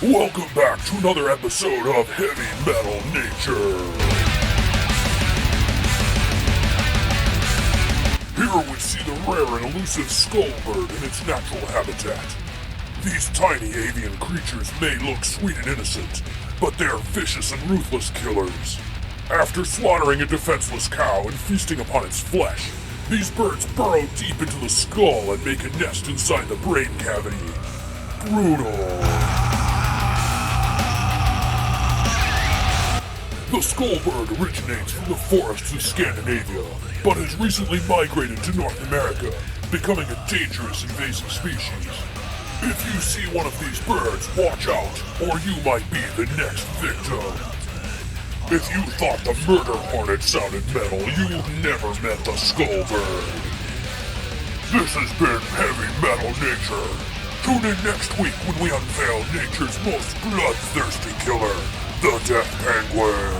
Welcome back to another episode of Heavy Metal Nature. Here we see the rare and elusive skullbird in its natural habitat. These tiny avian creatures may look sweet and innocent, but they're vicious and ruthless killers. After slaughtering a defenseless cow and feasting upon its flesh, these birds burrow deep into the skull and make a nest inside the brain cavity. Brutal. The skullbird originates from the forests of Scandinavia, but has recently migrated to North America, becoming a dangerous invasive species. If you see one of these birds, watch out, or you might be the next victim. If you thought the murder hornet sounded metal, you've never met the skullbird. This has been Heavy Metal Nature. Tune in next week when we unveil nature's most bloodthirsty killer, the Death Penguin.